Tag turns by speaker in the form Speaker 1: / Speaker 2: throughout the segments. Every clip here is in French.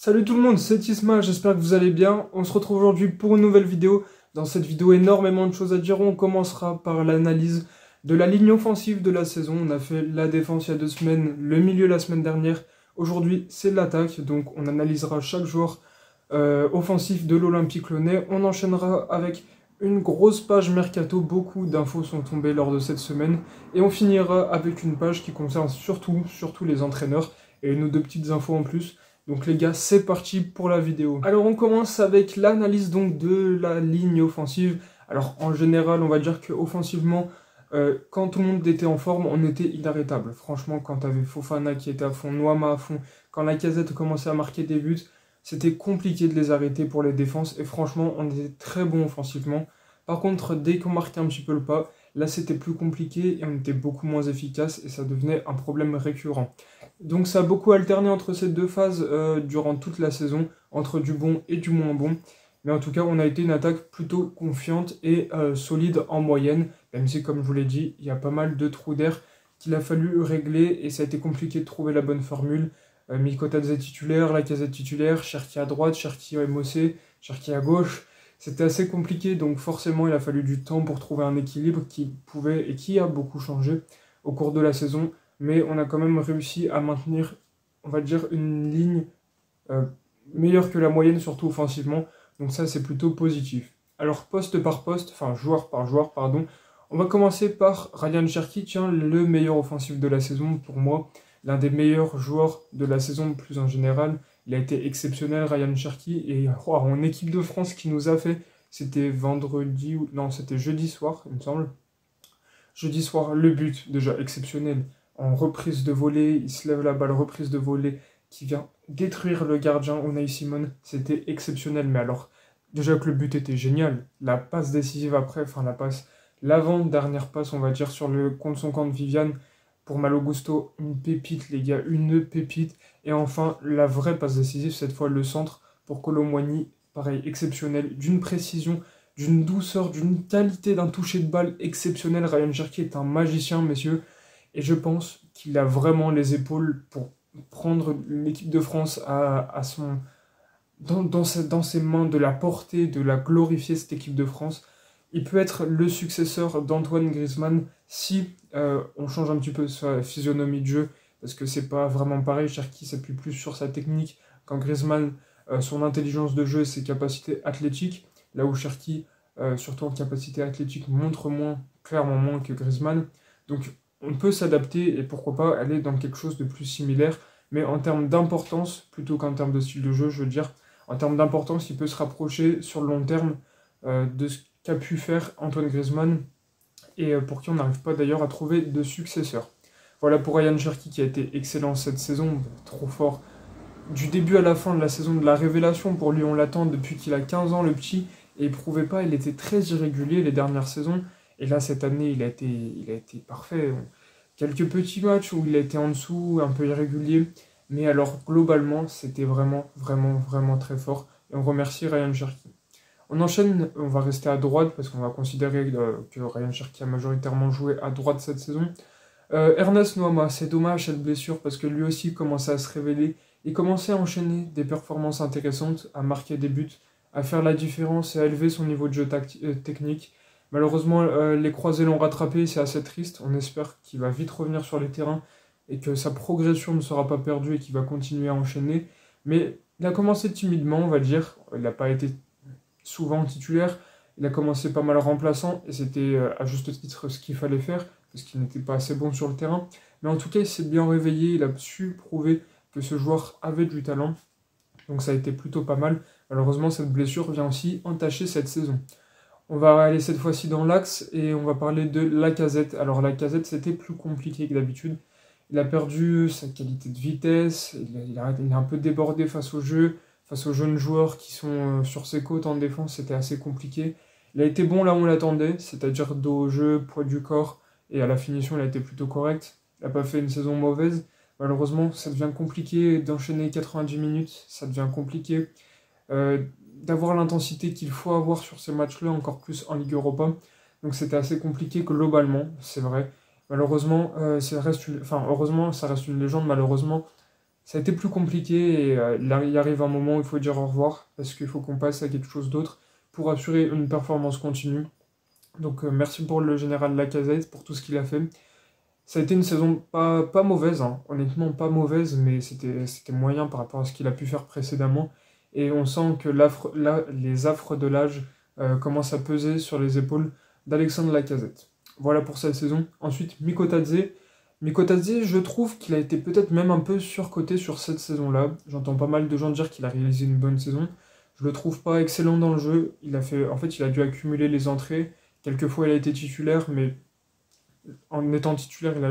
Speaker 1: Salut tout le monde, c'est Isma, j'espère que vous allez bien. On se retrouve aujourd'hui pour une nouvelle vidéo. Dans cette vidéo, énormément de choses à dire. On commencera par l'analyse de la ligne offensive de la saison. On a fait la défense il y a 2 semaines, le milieu la semaine dernière. Aujourd'hui, c'est l'attaque, donc on analysera chaque joueur offensif de l'Olympique Lyonnais. On enchaînera avec une grosse page mercato. Beaucoup d'infos sont tombées lors de cette semaine. Et on finira avec une page qui concerne surtout les entraîneurs et nos deux petites infos en plus. Donc les gars, c'est parti pour la vidéo. Alors on commence avec l'analyse donc de la ligne offensive. Alors en général, on va dire que offensivement, quand tout le monde était en forme, on était inarrêtable. Franchement, quand t'avais Fofana qui était à fond, Noama à fond, quand Lacazette commençait à marquer des buts, c'était compliqué de les arrêter pour les défenses. Et franchement, on était très bon offensivement. Par contre, dès qu'on marquait un petit peu le pas, là c'était plus compliqué et on était beaucoup moins efficace et ça devenait un problème récurrent. Donc ça a beaucoup alterné entre ces deux phases durant toute la saison, entre du bon et du moins bon. Mais en tout cas, on a été une attaque plutôt confiante et solide en moyenne, même si, comme je vous l'ai dit, il y a pas mal de trous d'air qu'il a fallu régler et ça a été compliqué de trouver la bonne formule. Mikotadze titulaire, Lacazette titulaire, Cherki à droite, Cherki à Mosé, Cherki à gauche. C'était assez compliqué, donc forcément, il a fallu du temps pour trouver un équilibre qui pouvait et qui a beaucoup changé au cours de la saison. Mais on a quand même réussi à maintenir, on va dire, une ligne meilleure que la moyenne, surtout offensivement. Donc ça, c'est plutôt positif. Alors, poste par poste, enfin, joueur par joueur, pardon. On va commencer par Ryan Cherki, tiens, le meilleur offensif de la saison pour moi. L'un des meilleurs joueurs de la saison plus en général. Il a été exceptionnel, Ryan Cherki. Et en équipe de France qui nous a fait, c'était vendredi, non, c'était jeudi soir, il me semble. Jeudi soir, le but, déjà exceptionnel. En reprise de volée, il se lève la balle, reprise de volée, qui vient détruire le gardien Unai Simon. C'était exceptionnel, mais alors, déjà que le but était génial, la passe décisive après, enfin la passe, l'avant-dernière passe, on va dire, sur le contre son camp de Viviane, pour Malo Gusto, une pépite, les gars, une pépite. Et enfin, la vraie passe décisive, cette fois le centre, pour Kolo Muani, pareil, exceptionnel, d'une précision, d'une douceur, d'une qualité, d'un toucher de balle exceptionnel. Ryan Cherki est un magicien, messieurs. Et je pense qu'il a vraiment les épaules pour prendre l'équipe de France dans ses mains, de la porter, de la glorifier, cette équipe de France. Il peut être le successeur d'Antoine Griezmann si on change un petit peu sa physionomie de jeu, parce que c'est pas vraiment pareil. Cherki s'appuie plus sur sa technique, quand Griezmann, son intelligence de jeu et ses capacités athlétiques, là où Cherki, surtout en capacité athlétique, montre clairement moins que Griezmann. Donc on peut s'adapter et pourquoi pas aller dans quelque chose de plus similaire, mais en termes d'importance, plutôt qu'en termes de style de jeu, je veux dire, en termes d'importance, il peut se rapprocher sur le long terme de ce qu'a pu faire Antoine Griezmann, et pour qui on n'arrive pas d'ailleurs à trouver de successeur. Voilà pour Ryan Cherki qui a été excellent cette saison, trop fort. Du début à la fin de la saison, de la révélation pour lui, on l'attend depuis qu'il a 15 ans le petit, et il prouvait pas, il était très irrégulier les dernières saisons. Et là, cette année, il a été parfait. Quelques petits matchs où il a été en dessous, un peu irrégulier. Mais alors, globalement, c'était vraiment, vraiment, vraiment très fort. Et on remercie Ryan Cherki. On enchaîne, on va rester à droite, parce qu'on va considérer que Ryan Cherki a majoritairement joué à droite cette saison. Ernest Noama, c'est dommage cette blessure, parce que lui aussi commençait à se révéler. Il commençait à enchaîner des performances intéressantes, à marquer des buts, à faire la différence et à élever son niveau de jeu technique. Malheureusement, les croisés l'ont rattrapé, c'est assez triste. On espère qu'il va vite revenir sur les terrains et que sa progression ne sera pas perdue et qu'il va continuer à enchaîner. Mais il a commencé timidement, on va dire. Il n'a pas été souvent titulaire. Il a commencé pas mal remplaçant et c'était à juste titre ce qu'il fallait faire parce qu'il n'était pas assez bon sur le terrain. Mais en tout cas, il s'est bien réveillé. Il a su prouver que ce joueur avait du talent. Donc ça a été plutôt pas mal. Malheureusement, cette blessure vient aussi entacher cette saison. On va aller cette fois-ci dans l'axe et on va parler de Lacazette. Alors Lacazette, c'était plus compliqué que d'habitude. Il a perdu sa qualité de vitesse, il a un peu débordé face au jeu, face aux jeunes joueurs qui sont sur ses côtes en défense, c'était assez compliqué. Il a été bon là où on l'attendait, c'est-à-dire dos au jeu, poids du corps, et à la finition, il a été plutôt correct. Il n'a pas fait une saison mauvaise. Malheureusement, ça devient compliqué d'enchaîner 90 minutes, ça devient compliqué d'avoir l'intensité qu'il faut avoir sur ces matchs-là, encore plus en Ligue Europa. Donc c'était assez compliqué globalement, c'est vrai. Malheureusement, heureusement, ça reste une légende. Malheureusement, Ça a été plus compliqué et là, il arrive un moment où il faut dire au revoir parce qu'il faut qu'on passe à quelque chose d'autre pour assurer une performance continue. Donc merci pour le général Lacazette, pour tout ce qu'il a fait. Ça a été une saison pas mauvaise, hein. Honnêtement pas mauvaise, mais c'était moyen par rapport à ce qu'il a pu faire précédemment. Et on sent que les affres de l'âge commencent à peser sur les épaules d'Alexandre Lacazette. Voilà pour cette saison. Ensuite, Mikotadze. Mikotadze, je trouve qu'il a été peut-être même un peu surcoté sur cette saison-là. J'entends pas mal de gens dire qu'il a réalisé une bonne saison. Je le trouve pas excellent dans le jeu. En fait, il a dû accumuler les entrées. Quelquefois, il a été titulaire, mais en étant titulaire, il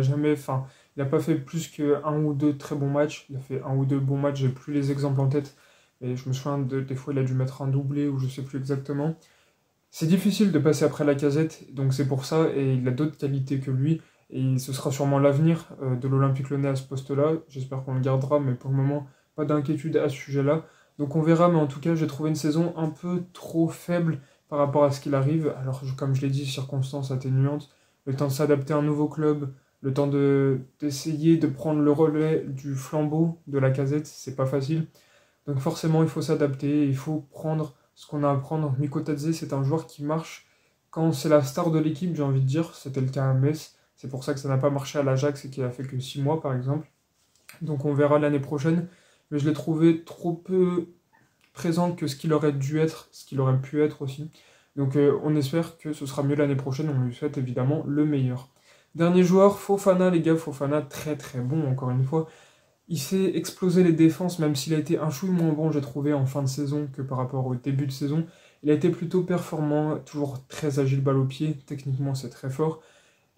Speaker 1: n'a pas fait plus qu'un ou deux très bons matchs. Il a fait un ou deux bons matchs, j'ai plus les exemples en tête. Mais je me souviens des fois, il a dû mettre un doublé ou je sais plus exactement. C'est difficile de passer après Lacazette, donc c'est pour ça, et il a d'autres qualités que lui. Et ce sera sûrement l'avenir de l'Olympique Lyonnais à ce poste-là. J'espère qu'on le gardera, mais pour le moment, pas d'inquiétude à ce sujet-là. Donc on verra, mais en tout cas, j'ai trouvé une saison un peu trop faible par rapport à ce qu'il arrive. Alors, comme je l'ai dit, circonstances atténuantes, le temps de s'adapter à un nouveau club, le temps d'essayer de prendre le relais du flambeau de Lacazette, c'est pas facile. Donc forcément, il faut s'adapter, il faut prendre ce qu'on a à prendre. Mikotadze, c'est un joueur qui marche quand c'est la star de l'équipe, j'ai envie de dire. C'était le cas à Metz. C'est pour ça que ça n'a pas marché à l'Ajax et qu'il a fait que 6 mois, par exemple. Donc on verra l'année prochaine. Mais je l'ai trouvé trop peu présent que ce qu'il aurait dû être, ce qu'il aurait pu être aussi. Donc on espère que ce sera mieux l'année prochaine. On lui souhaite évidemment le meilleur. Dernier joueur, Fofana, les gars. Fofana, très très bon, encore une fois. Il sait exploser les défenses, même s'il a été un chouille moins bon, j'ai trouvé, en fin de saison que par rapport au début de saison. Il a été plutôt performant, toujours très agile balle au pied, techniquement c'est très fort.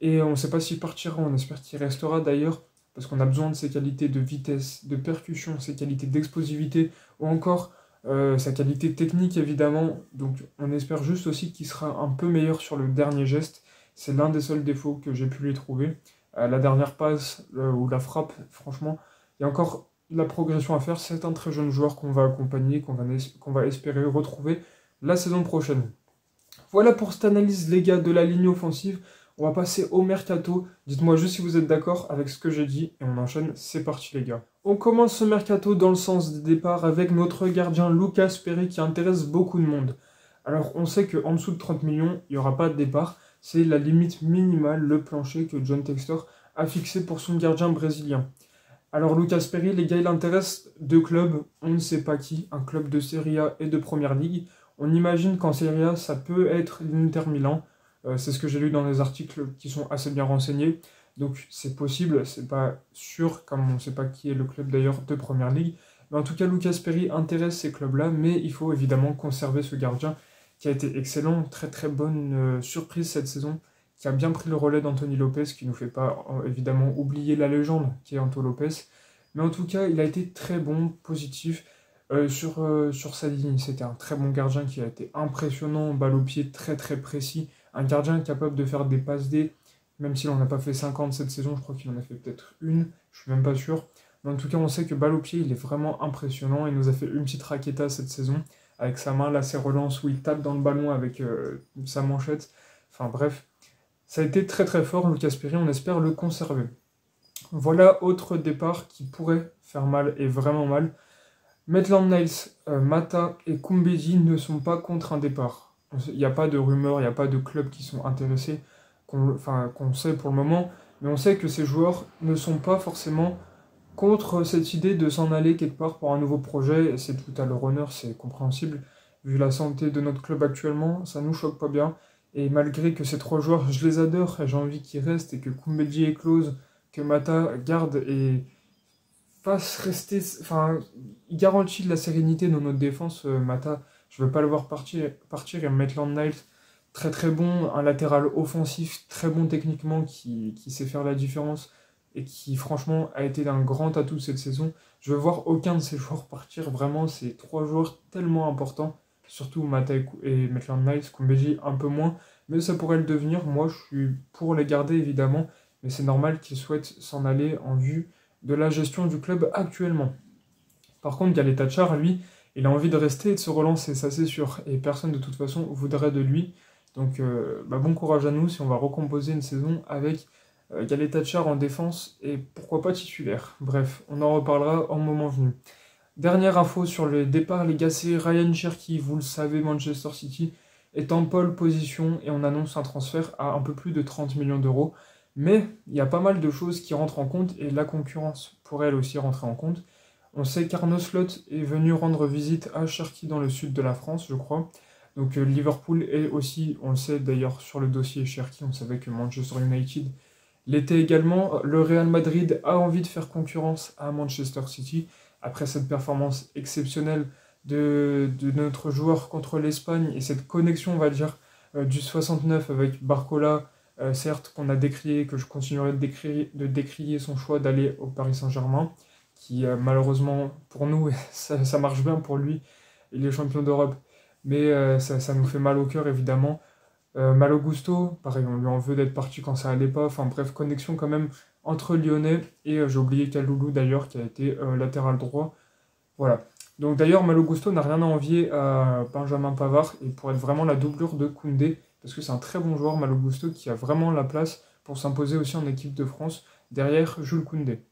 Speaker 1: Et on ne sait pas s'il partira, on espère qu'il restera d'ailleurs, parce qu'on a besoin de ses qualités de vitesse, de percussion, ses qualités d'explosivité, ou encore sa qualité technique évidemment. Donc on espère juste aussi qu'il sera un peu meilleur sur le dernier geste. C'est l'un des seuls défauts que j'ai pu lui trouver. La dernière passe ou la frappe, franchement, il y a encore de la progression à faire. C'est un très jeune joueur qu'on va accompagner, qu'on va espérer retrouver la saison prochaine. Voilà pour cette analyse, les gars, de la ligne offensive. On va passer au mercato. Dites-moi juste si vous êtes d'accord avec ce que j'ai dit. Et on enchaîne, c'est parti les gars. On commence ce mercato dans le sens des départs avec notre gardien Lucas Perry qui intéresse beaucoup de monde. Alors on sait qu'en dessous de 30 millions, il n'y aura pas de départ. C'est la limite minimale, le plancher que John Textor a fixé pour son gardien brésilien. Alors Lucas Perry, les gars, il intéresse deux clubs, on ne sait pas qui, un club de Serie A et de Première Ligue. On imagine qu'en Serie A, ça peut être l'Inter Milan. C'est ce que j'ai lu dans les articles qui sont assez bien renseignés. Donc c'est possible, c'est pas sûr, comme on ne sait pas qui est le club d'ailleurs de Première Ligue. Mais en tout cas, Lucas Perry intéresse ces clubs-là, mais il faut évidemment conserver ce gardien qui a été excellent, très très bonne surprise cette saison, qui a bien pris le relais d'Anthony Lopez, qui ne nous fait pas évidemment oublier la légende qui est Anto Lopez. Mais en tout cas, il a été très bon, positif sur sa ligne. C'était un très bon gardien qui a été impressionnant, balle au pied très très précis. Un gardien capable de faire des passes D, même s'il n'en a pas fait 50 cette saison, je crois qu'il en a fait peut-être une, je suis même pas sûr. Mais en tout cas, on sait que balle au pied, il est vraiment impressionnant. Il nous a fait une petite raqueta cette saison, avec sa main, là, ses relances où il tape dans le ballon avec sa manchette. Enfin bref, ça a été très très fort, Lucas Perry, on espère le conserver. Voilà autre départ qui pourrait faire mal et vraiment mal. Maitland Niles, Mata et Kumbedi ne sont pas contre un départ. Il n'y a pas de rumeurs, il n'y a pas de clubs qui sont intéressés, qu'on sait pour le moment, mais on sait que ces joueurs ne sont pas forcément contre cette idée de s'en aller quelque part pour un nouveau projet, et c'est tout à leur honneur, c'est compréhensible. Vu la santé de notre club actuellement, ça nous choque pas bien. Et malgré que ces trois joueurs, je les adore, et j'ai envie qu'ils restent, et que Kumbedi éclose, que Mata garde et fasse rester... Enfin, il garantit de la sérénité dans notre défense, Mata. Je ne veux pas le voir partir et Maitland Niles, très très bon, un latéral offensif, très bon techniquement, qui sait faire la différence, et qui franchement a été d'un grand atout cette saison. Je veux voir aucun de ces joueurs partir, vraiment, c'est trois joueurs tellement importants, surtout Mata et Maitland Niles, Kumbedi un peu moins, mais ça pourrait le devenir. Moi je suis pour les garder évidemment, mais c'est normal qu'ils souhaitent s'en aller en vue de la gestion du club actuellement. Par contre, Galet Tachar, lui, il a envie de rester et de se relancer, ça c'est sûr, et personne de toute façon voudrait de lui. Donc bon courage à nous si on va recomposer une saison avec Il y a les Thatchar en défense et pourquoi pas titulaire. Bref, on en reparlera en moment venu. Dernière info sur le départ, les gars, c'est Ryan Cherki. Vous le savez, Manchester City est en pole position et on annonce un transfert à un peu plus de 30 millions d'euros. Mais il y a pas mal de choses qui rentrent en compte et la concurrence pourrait elle aussi rentrer en compte. On sait qu'Arnaud Slot est venu rendre visite à Cherki dans le sud de la France, je crois. Donc Liverpool est aussi, on le sait d'ailleurs sur le dossier Cherki, on savait que Manchester United l'était également. Le Real Madrid a envie de faire concurrence à Manchester City après cette performance exceptionnelle de notre joueur contre l'Espagne et cette connexion, on va dire, du 69 avec Barcola, certes qu'on a décrié, que je continuerai de décrier son choix d'aller au Paris Saint-Germain, qui malheureusement pour nous, ça marche bien pour lui, il est champion d'Europe, mais ça nous fait mal au cœur évidemment. Malo Gusto, pareil, on lui en veut d'être parti quand ça allait pas, enfin bref, connexion quand même entre Lyonnais et j'ai oublié Kaloulou d'ailleurs qui a été latéral droit. Voilà. Donc d'ailleurs, Malo Gusto n'a rien à envier à Benjamin Pavard et pour être vraiment la doublure de Koundé, parce que c'est un très bon joueur, Malo Gusto, qui a vraiment la place pour s'imposer aussi en équipe de France derrière Jules Koundé.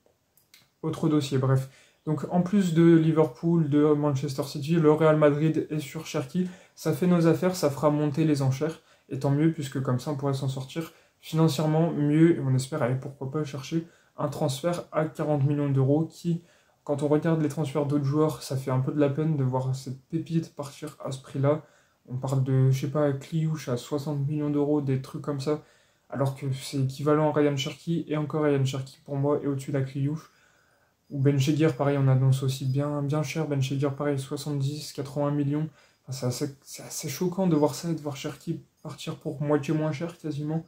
Speaker 1: Autre dossier, bref. Donc en plus de Liverpool, de Manchester City, le Real Madrid est sur Cherki. Ça fait nos affaires, ça fera monter les enchères. Et tant mieux, puisque comme ça on pourrait s'en sortir financièrement mieux. Et on espère aller pourquoi pas chercher un transfert à 40 millions d'euros qui, quand on regarde les transferts d'autres joueurs, ça fait un peu de la peine de voir cette pépite partir à ce prix-là. On parle de, je sais pas, Kliouche à 60 millions d'euros, des trucs comme ça. Alors que c'est équivalent à Ryan Cherki. Et encore Ryan Cherki pour moi est au-dessus de la Kliouche. Ou Ben Chiguir, pareil, on annonce aussi bien cher. Ben Chiguir, pareil, 70, 80 millions. Enfin, c'est assez choquant de voir ça et de voir Cherki partir pour moitié moins cher quasiment.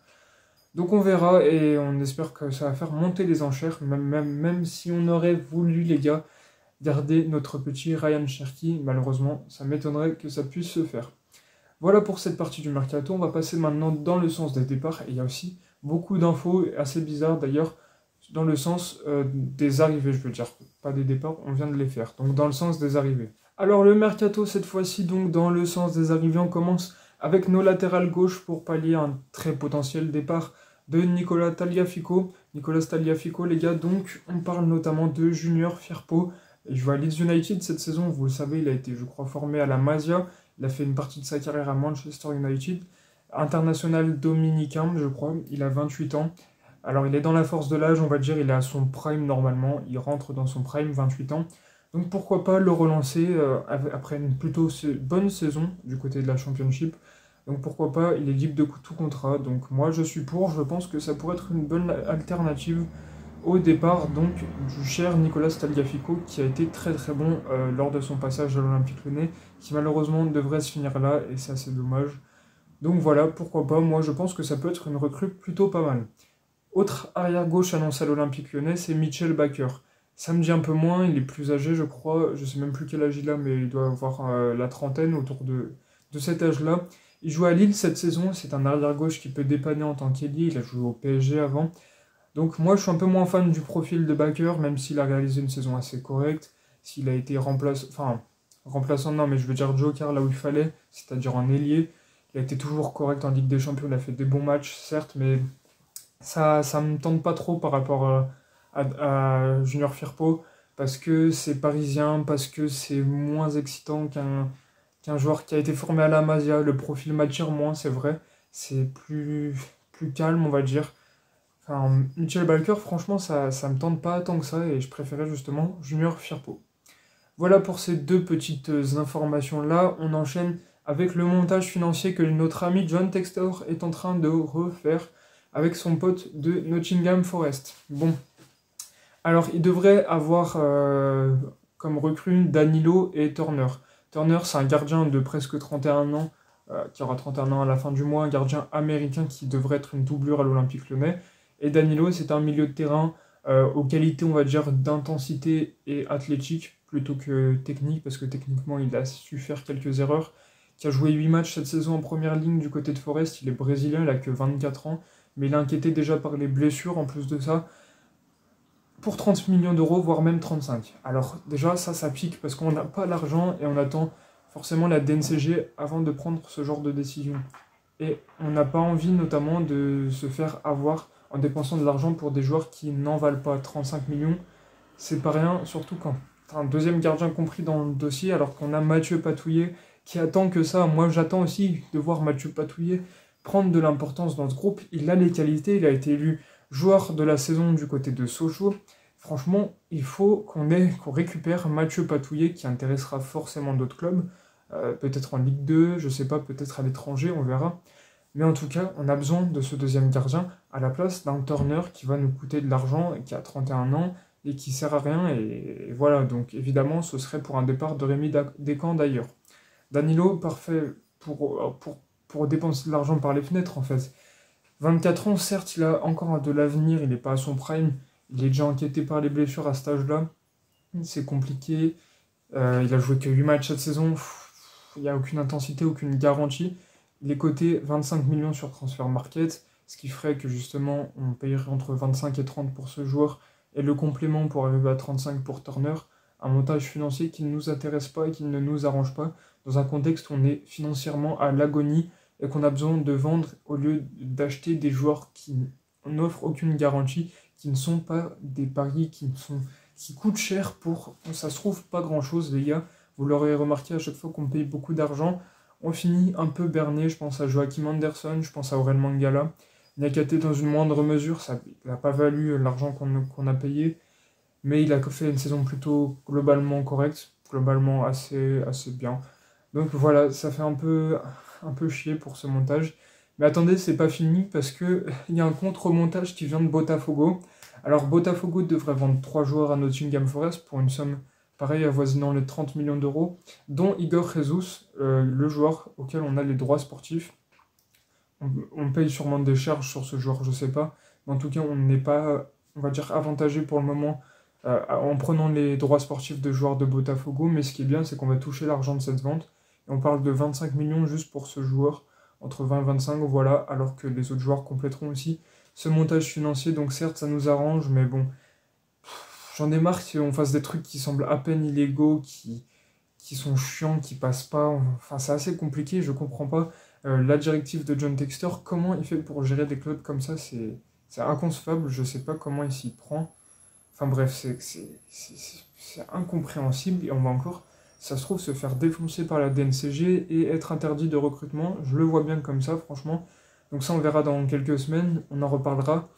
Speaker 1: Donc on verra et on espère que ça va faire monter les enchères, même si on aurait voulu, les gars, garder notre petit Ryan Cherki. Malheureusement, ça m'étonnerait que ça puisse se faire. Voilà pour cette partie du mercato. On va passer maintenant dans le sens des départs. Et il y a aussi beaucoup d'infos assez bizarres d'ailleurs dans le sens des arrivées, je veux dire. Pas des départs, on vient de les faire. Donc dans le sens des arrivées. Alors le mercato cette fois-ci, donc dans le sens des arrivées, on commence avec nos latérales gauche pour pallier un très potentiel départ de Nicolas Tagliafico. Nicolas Tagliafico, les gars, donc on parle notamment de Junior Firpo. Il joue à Leeds United cette saison, vous le savez, il a été, je crois, formé à la Masia. Il a fait une partie de sa carrière à Manchester United. International dominicain, je crois, il a 28 ans. Alors il est dans la force de l'âge, on va dire, il est à son prime normalement, il rentre dans son prime, 28 ans. Donc pourquoi pas le relancer après une plutôt bonne saison du côté de la Championship. Donc pourquoi pas, il est libre de tout contrat. Donc moi je suis pour, je pense que ça pourrait être une bonne alternative au départ donc du cher Nicolas Tagliafico qui a été très très bon lors de son passage à l'Olympique Lyonnais, qui malheureusement devrait se finir là et ça c'est dommage. Donc voilà, pourquoi pas, moi je pense que ça peut être une recrue plutôt pas mal. Autre arrière-gauche annoncé à l'Olympique Lyonnais, c'est Mitchell Baker. Ça me dit un peu moins, il est plus âgé je crois, je sais même plus quel âge il a, mais il doit avoir la trentaine autour de cet âge-là. Il joue à Lille cette saison, c'est un arrière-gauche qui peut dépanner en tant qu'ailier, il a joué au PSG avant. Donc moi je suis un peu moins fan du profil de Baker, même s'il a réalisé une saison assez correcte, s'il a été remplaçant non mais je veux dire joker là où il fallait, c'est-à-dire en ailier. Il a été toujours correct en Ligue des Champions, il a fait des bons matchs certes, mais ça me tente pas trop par rapport à Junior Firpo, parce que c'est parisien, parce que c'est moins excitant qu'un joueur qui a été formé à la Masia. Le profil m'attire moins, c'est vrai, c'est plus calme on va dire. Enfin, Mitchell Baker, franchement, ça me tente pas tant que ça, et je préférais justement Junior Firpo. Voilà pour ces deux petites informations-là. On enchaîne avec le montage financier que notre ami John Textor est en train de refaire avec son pote de Nottingham Forest. Bon, alors il devrait avoir comme recrue Danilo et Turner. Turner, c'est un gardien de presque 31 ans, qui aura 31 ans à la fin du mois, un gardien américain qui devrait être une doublure à l'Olympique Lyonnais. Et Danilo, c'est un milieu de terrain aux qualités, on va dire, d'intensité et athlétique, plutôt que technique, parce que techniquement, il a su faire quelques erreurs. Qui a joué 8 matchs cette saison en première ligne du côté de Forest. Il est brésilien, il a que 24 ans, mais il est inquiété déjà par les blessures en plus de ça. Pour 30 millions d'euros, voire même 35. Alors déjà, ça pique parce qu'on n'a pas l'argent et on attend forcément la DNCG avant de prendre ce genre de décision. Et on n'a pas envie notamment de se faire avoir en dépensant de l'argent pour des joueurs qui n'en valent pas 35 millions. C'est pas rien, surtout quand t'as un deuxième gardien compris dans le dossier, alors qu'on a Mathieu Patouillet qui attend que ça. Moi, j'attends aussi de voir Mathieu Patouillet prendre de l'importance dans ce groupe. Il a les qualités, il a été élu joueur de la saison du côté de Sochaux. Franchement, il faut qu'on récupère Mathieu Patouillet qui intéressera forcément d'autres clubs, peut-être en Ligue 2, je sais pas, peut-être à l'étranger, on verra. Mais en tout cas, on a besoin de ce deuxième gardien à la place d'un Turner qui va nous coûter de l'argent, qui a 31 ans et qui sert à rien. Et voilà, donc évidemment, ce serait pour un départ de Rémi Descamps d'ailleurs. Danilo, parfait pour dépenser de l'argent par les fenêtres en fait. 24 ans, certes, il a encore de l'avenir, il n'est pas à son prime. Il est déjà inquiété par les blessures à cet âge-là. C'est compliqué. Il a joué que 8 matchs cette saison. Il n'y a aucune intensité, aucune garantie. Il est coté 25 millions sur Transfer Market, ce qui ferait que justement on payerait entre 25 et 30 pour ce joueur et le complément pour arriver à 35 pour Turner. Un montage financier qui ne nous intéresse pas et qui ne nous arrange pas dans un contexte où on est financièrement à l'agonie et qu'on a besoin de vendre au lieu d'acheter des joueurs qui n'offrent aucune garantie, qui ne sont pas des paris, qui coûtent cher pour, ça se trouve, pas grand-chose, les gars. Vous l'aurez remarqué à chaque fois qu'on paye beaucoup d'argent, on finit un peu berné. Je pense à Joachim Anderson, je pense à Aurel Mangala. Niakate dans une moindre mesure, ça n'a pas valu l'argent qu'on a payé, mais il a fait une saison plutôt globalement correcte, globalement assez bien. Donc voilà, ça fait un peu chier pour ce montage. Mais attendez, c'est pas fini parce que il y a un contre-montage qui vient de Botafogo. Alors Botafogo devrait vendre 3 joueurs à Nottingham Forest pour une somme pareille avoisinant les 30 millions d'euros, dont Igor Jesus, le joueur auquel on a les droits sportifs. On paye sûrement des charges sur ce joueur, je sais pas. Mais en tout cas, on n'est pas, on va dire, avantagé pour le moment en prenant les droits sportifs de joueurs de Botafogo. Mais ce qui est bien, c'est qu'on va toucher l'argent de cette vente. Et on parle de 25 millions juste pour ce joueur, entre 20 et 25, voilà, alors que les autres joueurs compléteront aussi ce montage financier. Donc certes, ça nous arrange, mais bon, j'en ai marre qu'on fasse des trucs qui semblent à peine illégaux, qui sont chiants, qui passent pas. Enfin, c'est assez compliqué, je comprends pas. La directive de John Textor, comment il fait pour gérer des clubs comme ça, c'est inconcevable, je sais pas comment il s'y prend. Enfin bref, c'est incompréhensible, et on va encore, ça se trouve, se faire défoncer par la DNCG et être interdit de recrutement. Je le vois bien comme ça, franchement. Donc ça, on verra dans quelques semaines, on en reparlera.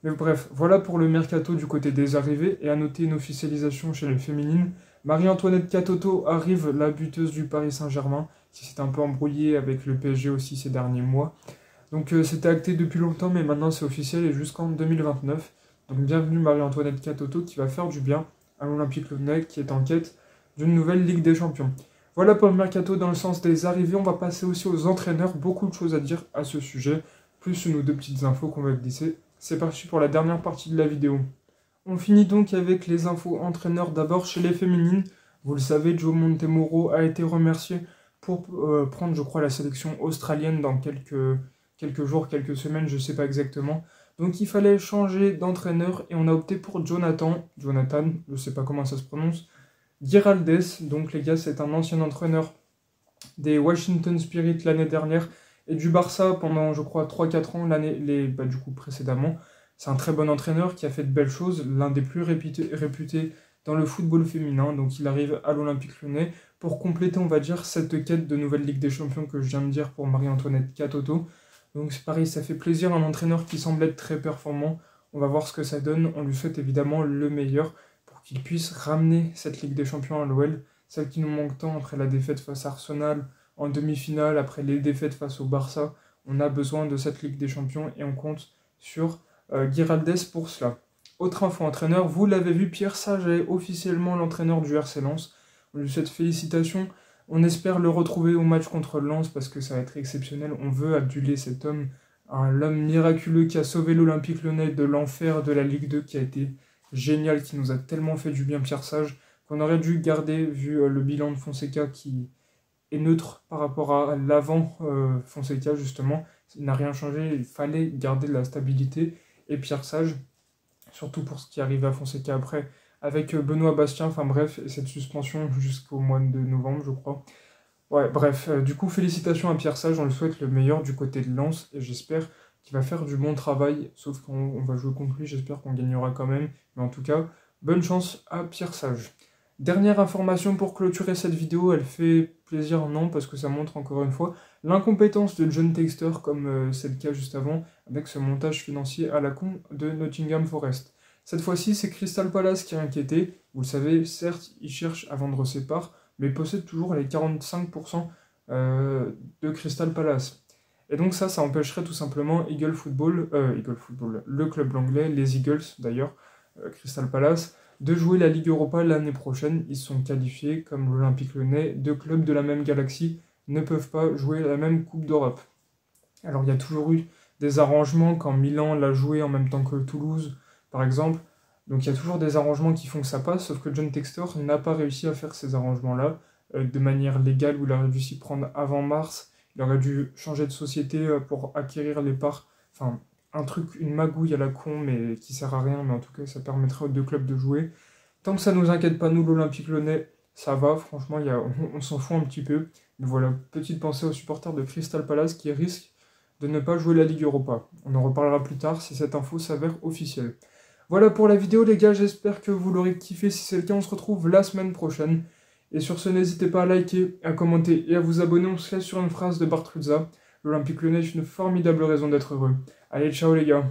Speaker 1: Mais bref, voilà pour le mercato du côté des arrivées, et à noter une officialisation chez les féminines. Marie-Antoinette Katoto arrive, la buteuse du Paris Saint-Germain, qui s'est un peu embrouillée avec le PSG aussi ces derniers mois. Donc c'était acté depuis longtemps, mais maintenant c'est officiel et jusqu'en 2029. Donc bienvenue Marie-Antoinette Katoto qui va faire du bien à l'Olympique Lyonnais qui est en quête d'une nouvelle Ligue des Champions. Voilà pour le mercato dans le sens des arrivées. On va passer aussi aux entraîneurs. Beaucoup de choses à dire à ce sujet, plus une ou deux petites infos qu'on va glisser. C'est parti pour la dernière partie de la vidéo. On finit donc avec les infos entraîneurs d'abord chez les féminines. Vous le savez, Joe Montemuro a été remercié pour prendre, je crois, la sélection australienne dans quelques jours, quelques semaines, je ne sais pas exactement. Donc il fallait changer d'entraîneur et on a opté pour Jonathan, je ne sais pas comment ça se prononce, Giraldes. Donc les gars, c'est un ancien entraîneur des Washington Spirit l'année dernière et du Barça pendant, je crois, 3-4 ans du coup précédemment. C'est un très bon entraîneur qui a fait de belles choses, l'un des plus réputés dans le football féminin. Donc il arrive à l'Olympique Lyonnais pour compléter, on va dire, cette quête de nouvelle Ligue des Champions que je viens de dire pour Marie-Antoinette Katoto. Donc c'est pareil, ça fait plaisir, un entraîneur qui semble être très performant. On va voir ce que ça donne, on lui souhaite évidemment le meilleur pour qu'il puisse ramener cette Ligue des Champions à l'OL, celle qui nous manque tant après la défaite face à Arsenal, en demi-finale, après les défaites face au Barça. On a besoin de cette Ligue des Champions et on compte sur Giraldes pour cela. Autre info entraîneur, vous l'avez vu, Pierre Sage est officiellement l'entraîneur du RC Lens. On lui souhaite félicitations. On espère le retrouver au match contre Lens parce que ça va être exceptionnel. On veut aduler cet homme, l'homme miraculeux qui a sauvé l'Olympique Lyonnais de l'enfer de la Ligue 2, qui a été génial, qui nous a tellement fait du bien, Pierre Sage, qu'on aurait dû garder vu le bilan de Fonseca qui est neutre par rapport à l'avant Fonseca justement. Il n'a rien changé, il fallait garder de la stabilité. Et Pierre Sage, surtout pour ce qui arrive à Fonseca après, avec Benoît Bastien, enfin bref, et cette suspension jusqu'au mois de novembre, je crois. Ouais, bref, du coup, félicitations à Pierre Sage, on lui souhaite le meilleur du côté de Lens, et j'espère qui va faire du bon travail, sauf qu'on va jouer contre lui, j'espère qu'on gagnera quand même. Mais en tout cas, bonne chance à Pierre Sage. Dernière information pour clôturer cette vidéo, elle fait plaisir, non, parce que ça montre encore une fois l'incompétence de John Textor, comme c'est le cas juste avant, avec ce montage financier à la con de Nottingham Forest. Cette fois-ci, c'est Crystal Palace qui est inquiété. Vous le savez, certes, il cherche à vendre ses parts, mais il possède toujours les 45% de Crystal Palace. Et donc ça empêcherait tout simplement Eagle Football, le club anglais, les Eagles d'ailleurs, Crystal Palace, de jouer la Ligue Europa l'année prochaine. Ils sont qualifiés, comme l'Olympique Lyonnais, deux clubs de la même galaxie ne peuvent pas jouer la même Coupe d'Europe. Alors il y a toujours eu des arrangements quand Milan l'a joué en même temps que Toulouse, par exemple. Donc il y a toujours des arrangements qui font que ça passe, sauf que John Textor n'a pas réussi à faire ces arrangements-là de manière légale, où il aurait dû s'y prendre avant mars. Il aurait dû changer de société pour acquérir les parts. Enfin, un truc, une magouille à la con, mais qui sert à rien, mais en tout cas, ça permettrait aux deux clubs de jouer. Tant que ça nous inquiète pas, nous, l'Olympique Lyonnais, ça va, franchement, on s'en fout un petit peu. Mais voilà, petite pensée aux supporters de Crystal Palace qui risquent de ne pas jouer la Ligue Europa. On en reparlera plus tard si cette info s'avère officielle. Voilà pour la vidéo, les gars, j'espère que vous l'aurez kiffé. Si c'est le cas, on se retrouve la semaine prochaine. Et sur ce, n'hésitez pas à liker, à commenter et à vous abonner. On se laisse sur une phrase de Bartruzza. L'Olympique Lyonnais est une formidable raison d'être heureux. Allez, ciao les gars.